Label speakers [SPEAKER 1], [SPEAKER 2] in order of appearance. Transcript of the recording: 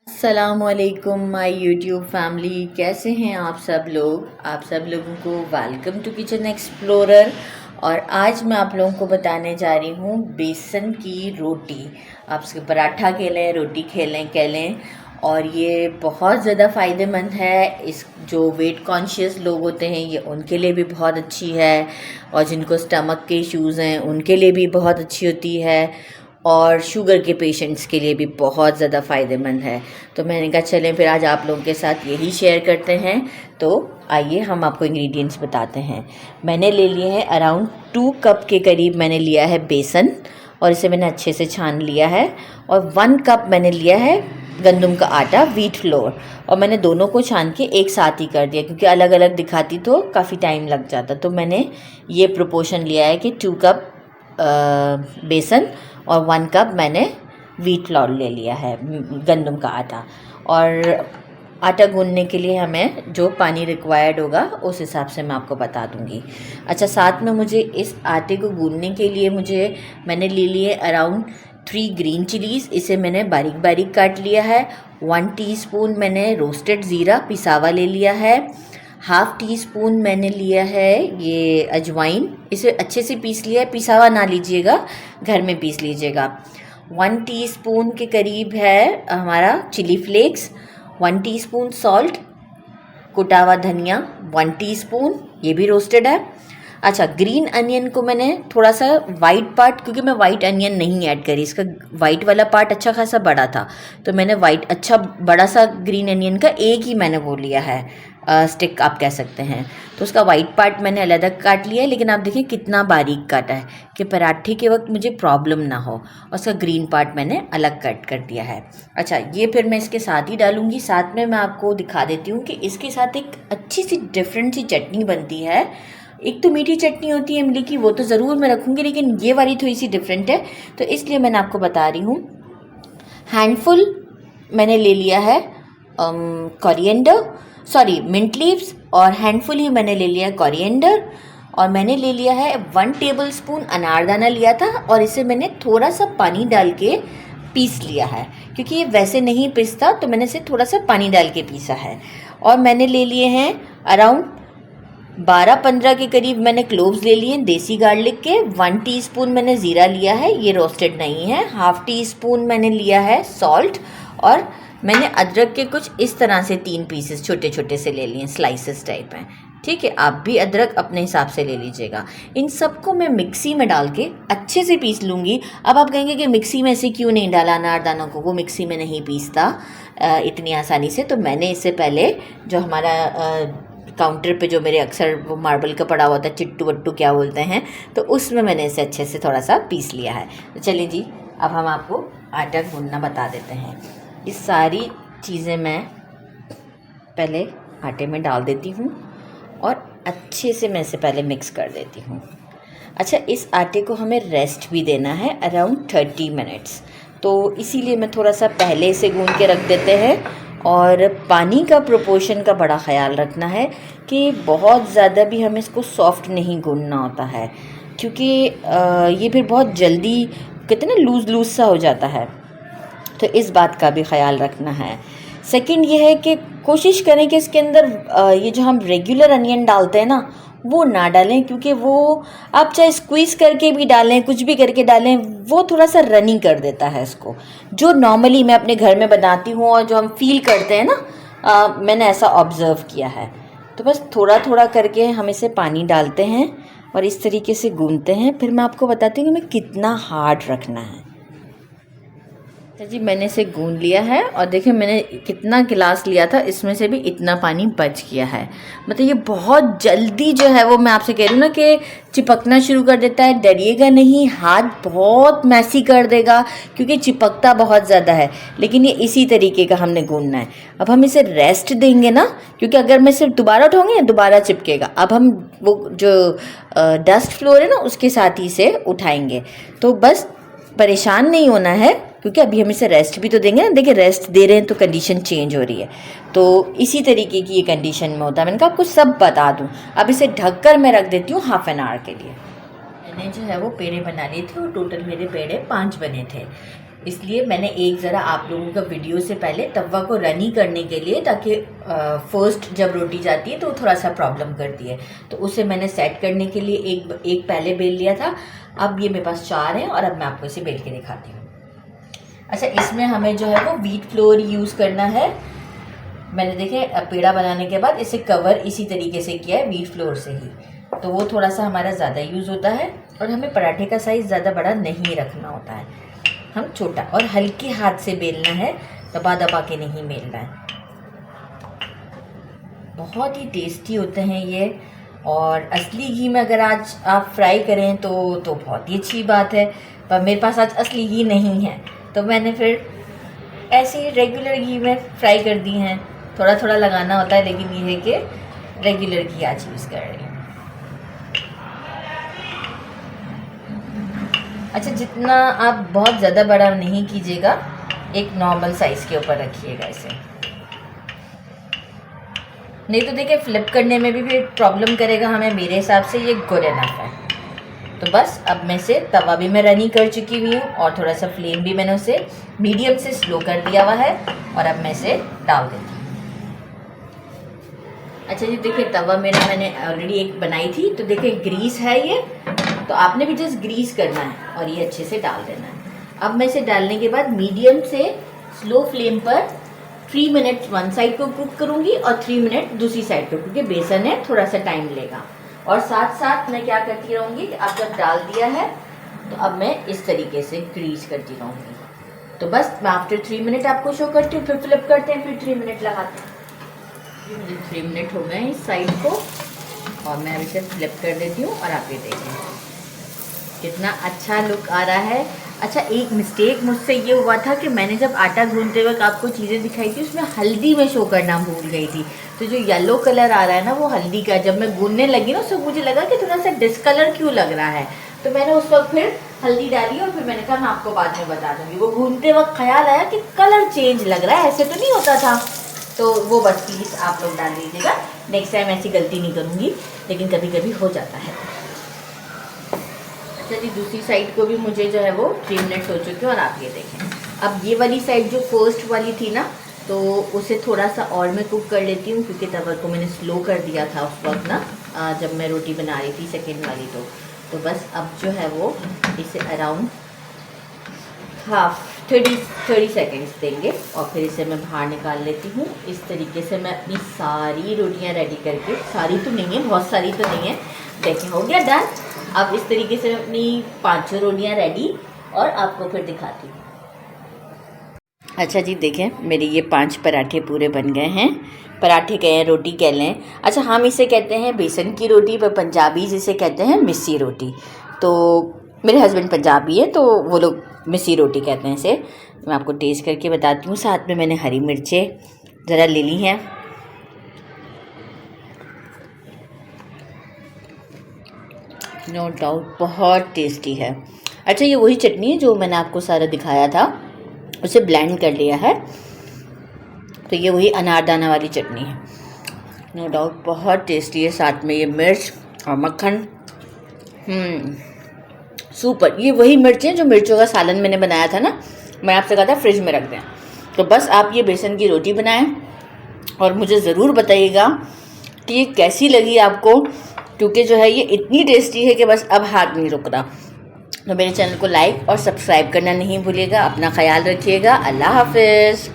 [SPEAKER 1] अस्सलामुअलैकुम my YouTube family, कैसे हैं आप सब लोग। आप सब लोगों को वेलकम टू किचन एक्सप्लोरर। और आज मैं आप लोगों को बताने जा रही हूँ बेसन की रोटी। आप उसके पराठा खेलें, रोटी खेलें खेलें, और ये बहुत ज़्यादा फ़ायदेमंद है। इस जो वेट कॉन्शियस लोग होते हैं ये उनके लिए भी बहुत अच्छी है, और जिनको स्टमक के इश्यूज़ हैं उनके लिए भी बहुत अच्छी होती है, और शुगर के पेशेंट्स के लिए भी बहुत ज़्यादा फ़ायदेमंद है। तो मैंने कहा चलें फिर आज आप लोगों के साथ यही शेयर करते हैं। तो आइए हम आपको इंग्रेडिएंट्स बताते हैं। मैंने ले लिए हैं अराउंड 2 कप के करीब मैंने लिया है बेसन, और इसे मैंने अच्छे से छान लिया है। और 1 कप मैंने लिया है गंदम का आटा, व्हीट फ्लोर, और मैंने दोनों को छान के एक साथ ही कर दिया क्योंकि अलग अलग दिखाती तो काफ़ी टाइम लग जाता। तो मैंने ये प्रोपोर्शन लिया है कि 2 कप बेसन और 1 कप मैंने व्हीट फ्लोर ले लिया है, गंदम का आटा। और आटा गूंदने के लिए हमें जो पानी रिक्वायर्ड होगा उस हिसाब से मैं आपको बता दूंगी। अच्छा, साथ में मुझे इस आटे को गूंदने के लिए मैंने ले लिए अराउंड 3 ग्रीन चिलीज़। इसे मैंने बारीक बारीक काट लिया है। 1 टीस्पून मैंने रोस्टेड ज़ीरा पिसावा ले लिया है। हाफ़ टी स्पून मैंने लिया है ये अजवाइन, इसे अच्छे से पीस लिया है, पिसावा ना लीजिएगा, घर में पीस लीजिएगा। 1 टीस्पून के करीब है हमारा चिली फ्लेक्स। 1 टीस्पून सॉल्ट, कुटा हुआ धनिया 1 टीस्पून, ये भी रोस्टेड है। अच्छा, ग्रीन अनियन को मैंने थोड़ा सा वाइट पार्ट, क्योंकि मैं वाइट अनियन नहीं ऐड करी, इसका वाइट वाला पार्ट अच्छा खासा बड़ा था, तो मैंने वाइट अच्छा बड़ा सा ग्रीन अनियन का एक ही मैंने वो लिया है, स्टिक आप कह सकते हैं। तो उसका वाइट पार्ट मैंने अलग काट लिया है, लेकिन आप देखिए कितना बारीक काटा है कि पराठे के वक्त मुझे प्रॉब्लम ना हो। और उसका ग्रीन पार्ट मैंने अलग कट कर दिया है। अच्छा, ये फिर मैं इसके साथ ही डालूँगी। साथ में मैं आपको दिखा देती हूँ कि इसके साथ एक अच्छी सी डिफरेंट सी चटनी बनती है। एक तो मीठी चटनी होती है इमली की, वो तो ज़रूर मैं रखूँगी, लेकिन ये वाली थोड़ी सी डिफरेंट है, तो इसलिए मैंने आपको बता रही हूँ। हैंडफुल मैंने ले लिया है कोरिएंडर, सॉरी मिंट लीव्स, और हैंडफुल ही मैंने ले लिया है कोरिएंडर। और मैंने ले लिया है 1 टेबलस्पून अनारदाना लिया था, और इसे मैंने थोड़ा सा पानी डाल के पीस लिया है, क्योंकि ये वैसे नहीं पिसता, तो मैंने इसे थोड़ा सा पानी डाल के पीसा है। और मैंने ले लिए हैं अराउंड 12-15 के करीब मैंने क्लोव्स ले लिए देसी गार्लिक के। 1 टीस्पून मैंने ज़ीरा लिया है, ये रोस्टेड नहीं है। हाफ़ टी स्पून मैंने लिया है सॉल्ट, और मैंने अदरक के कुछ इस तरह से 3 पीसेस छोटे छोटे से ले लिए, स्लाइसेस टाइप हैं। ठीक है, आप भी अदरक अपने हिसाब से ले लीजिएगा। इन सबको मैं मिक्सी में डाल के अच्छे से पीस लूँगी। अब आप कहेंगे कि मिक्सी में ऐसे क्यों नहीं डाला अनारदानों को, वो मिक्सी में नहीं पीसता इतनी आसानी से। तो मैंने इससे पहले जो हमारा काउंटर पे जो मेरे अक्सर वो मार्बल का पड़ा हुआ था, चिट्टू वट्टू क्या बोलते हैं, तो उसमें मैंने इसे अच्छे से थोड़ा सा पीस लिया है। तो चलिए जी, अब हम आपको आटा गूंदना बता देते हैं। ये सारी चीज़ें मैं पहले आटे में डाल देती हूँ और अच्छे से मैं इसे पहले मिक्स कर देती हूँ। अच्छा, इस आटे को हमें रेस्ट भी देना है अराउंड 30 मिनट्स, तो इसीलिए मैं थोड़ा सा पहले से गूंद के रख देते हैं। और पानी का प्रोपोर्शन का बड़ा ख्याल रखना है कि बहुत ज़्यादा भी हमें इसको सॉफ्ट नहीं गूंदना होता है, क्योंकि ये फिर बहुत जल्दी कहते हैं ना लूज़ लूज़ सा हो जाता है, तो इस बात का भी ख्याल रखना है। सेकंड ये है कि कोशिश करें कि इसके अंदर ये जो हम रेगुलर अनियन डालते हैं ना, वो ना डालें, क्योंकि वो आप चाहे स्क्वीज़ करके भी डालें, कुछ भी करके डालें, वो थोड़ा सा रनी कर देता है इसको। जो नॉर्मली मैं अपने घर में बनाती हूँ और जो हम फील करते हैं ना, मैंने ऐसा ऑब्ज़र्व किया है। तो बस थोड़ा थोड़ा करके हम इसे पानी डालते हैं और इस तरीके से गूंदते हैं। फिर मैं आपको बताती हूँ कि हमें कितना हार्ड रखना है। तो जी, मैंने इसे गूंद लिया है, और देखिए मैंने कितना गिलास लिया था, इसमें से भी इतना पानी बच गया है। मतलब ये बहुत जल्दी जो है वो मैं आपसे कह रही हूँ ना कि चिपकना शुरू कर देता है। डरिएगा नहीं, हाथ बहुत मैसी कर देगा क्योंकि चिपकता बहुत ज़्यादा है, लेकिन ये इसी तरीके का हमने गूंदना है। अब हम इसे रेस्ट देंगे ना, क्योंकि अगर मैं सिर्फ दोबारा उठाऊंगी ना दोबारा चिपकेगा। अब हम वो जो डस्ट फ्लोर है ना उसके साथ ही इसे उठाएंगे। तो बस परेशान नहीं होना है, क्योंकि अभी हम इसे रेस्ट भी तो देंगे ना। देखिए, रेस्ट दे रहे हैं तो कंडीशन चेंज हो रही है, तो इसी तरीके की ये कंडीशन में होता है। मैंने कहा आपको सब बता दूं। अब इसे ढककर मैं रख देती हूँ हाफ एन आवर के लिए। मैंने जो है वो पेड़े बना लिए थे, और टोटल मेरे पेड़े 5 बने थे। इसलिए मैंने एक ज़रा आप लोगों का वीडियो से पहले तवा को रनी करने के लिए, ताकि फर्स्ट जब रोटी जाती है तो वो थोड़ा सा प्रॉब्लम करती है, तो उसे मैंने सेट करने के लिए एक पहले बेल लिया था। अब ये मेरे पास 4 हैं और अब मैं आपको इसे बेल के दिखाती हूँ। अच्छा, इसमें हमें जो है वो व्हीट फ्लोर यूज़ करना है। मैंने देखे पेड़ा बनाने के बाद इसे कवर इसी तरीके से किया है व्हीट फ्लोर से ही, तो वो थोड़ा सा हमारा ज़्यादा यूज़ होता है। और हमें पराठे का साइज़ ज़्यादा बड़ा नहीं रखना होता है, हम छोटा और हल्के हाथ से बेलना है, दबा दबा के नहीं बेलना है। बहुत ही टेस्टी होते हैं ये, और असली घी में अगर आज आप फ्राई करें तो बहुत ही अच्छी बात है। पर मेरे पास आज असली घी नहीं है, तो मैंने फिर ऐसे ही रेगुलर घी में फ्राई कर दी हैं। थोड़ा थोड़ा लगाना होता है, लेकिन ये है कि रेगुलर घी आज यूज़ कर रही हूँ। अच्छा, जितना आप बहुत ज़्यादा बड़ा नहीं कीजिएगा, एक नॉर्मल साइज़ के ऊपर रखिएगा इसे, नहीं तो देखिए फ्लिप करने में भी फिर प्रॉब्लम करेगा हमें। मेरे हिसाब से ये गुड इनफ है। तो बस अब मैं से तवा भी मैं रनी कर चुकी हुई हूँ, और थोड़ा सा फ्लेम भी मैंने उसे मीडियम से स्लो कर दिया हुआ है, और अब मैं इसे डाल देती हूँ। अच्छा जी, देखिए तवा मेरा मैंने ऑलरेडी एक बनाई थी, तो देखिए ग्रीस है ये, तो आपने भी जस्ट ग्रीस करना है और ये अच्छे से डाल देना है। अब मैं इसे डालने के बाद मीडियम से स्लो फ्लेम पर 3 मिनट वन साइड को कुक करूँगी और 3 मिनट दूसरी साइड को, क्योंकि बेसन है थोड़ा सा टाइम लेगा। और साथ साथ मैं क्या करती रहूँगी कि अब जब डाल दिया है तो अब मैं इस तरीके से ग्रीस करती रहूँगी। तो बस मैं आफ्टर 3 मिनट आपको शो करती हूँ, फिर फ्लिप करते हैं, फिर 3 मिनट लगाते हैं। मुझे 3 मिनट हो गए इस साइड को, और मैं अब इसे फ्लिप कर देती हूँ, और आप ये देखें कितना अच्छा लुक आ रहा है। अच्छा, एक मिस्टेक मुझसे ये हुआ था कि मैंने जब आटा गूंदते वक्त आपको चीज़ें दिखाई थी, उसमें हल्दी में शो करना भूल गई थी। तो जो येलो कलर आ रहा है ना, वो हल्दी का, जब मैं गूंदने लगी ना, तो मुझे लगा कि थोड़ा सा डिस्कलर क्यों लग रहा है, तो मैंने उस वक्त फिर हल्दी डाली, और फिर मैंने कहा मैं आपको बाद में बता दूँगी। वो गूंदते वक्त ख्याल आया कि कलर चेंज लग रहा है, ऐसे तो नहीं होता था। तो वो बस प्लीज़ आप लोग डाल दीजिएगा, नेक्स्ट टाइम ऐसी गलती नहीं करूँगी, लेकिन कभी कभी हो जाता है। अच्छा जी, दूसरी साइड को भी मुझे जो है वो 3 मिनट हो चुके हैं, और आप ये देखें अब ये वाली साइड जो फर्स्ट वाली थी ना, तो उसे थोड़ा सा और मैं कुक कर लेती हूँ, क्योंकि तवा को मैंने स्लो कर दिया था उस वक्त ना, जब मैं रोटी बना रही थी सेकेंड वाली। तो बस अब जो है वो इसे अराउंड 30 सेकेंड्स देंगे, और फिर इसे मैं बाहर निकाल लेती हूँ। इस तरीके से मैं अपनी सारी रोटियाँ रेडी करके, सारी तो नहीं है, बहुत सारी तो नहीं है, देखें हो गया डन। अब इस तरीके से मैं अपनी 5 रोटियाँ रेडी, और आपको फिर दिखाती हूँ। अच्छा जी, देखें मेरे ये 5 पराठे पूरे बन गए हैं। पराठे कहें, रोटी कह लें। अच्छा, हम इसे कहते हैं बेसन की रोटी, पर पंजाबी जिसे कहते हैं मिस्सी रोटी। तो मेरे हस्बैंड पंजाबी है, तो वो लोग मिस्सी रोटी कहते हैं इसे। मैं आपको टेस्ट करके बताती हूँ। साथ में मैंने हरी मिर्चें ज़रा ले ली हैं। नो डाउट बहुत टेस्टी है। अच्छा, ये वही चटनी है जो मैंने आपको सारा दिखाया था, उसे ब्लेंड कर लिया है, तो ये वही अनारदाना वाली चटनी है। नो डाउट बहुत टेस्टी है। साथ में ये मिर्च और मक्खन, सुपर। ये वही मिर्चें जो मिर्चों का सालन मैंने बनाया था ना, मैं आपसे कहा था फ्रिज में रख दें। तो बस आप ये बेसन की रोटी बनाएं, और मुझे ज़रूर बताइएगा कि ये कैसी लगी आपको, क्योंकि जो है ये इतनी टेस्टी है कि बस अब हाथ नहीं रुक रहा। तो मेरे चैनल को लाइक और सब्सक्राइब करना नहीं भूलिएगा। अपना ख्याल रखिएगा। अल्लाह हाफिज़।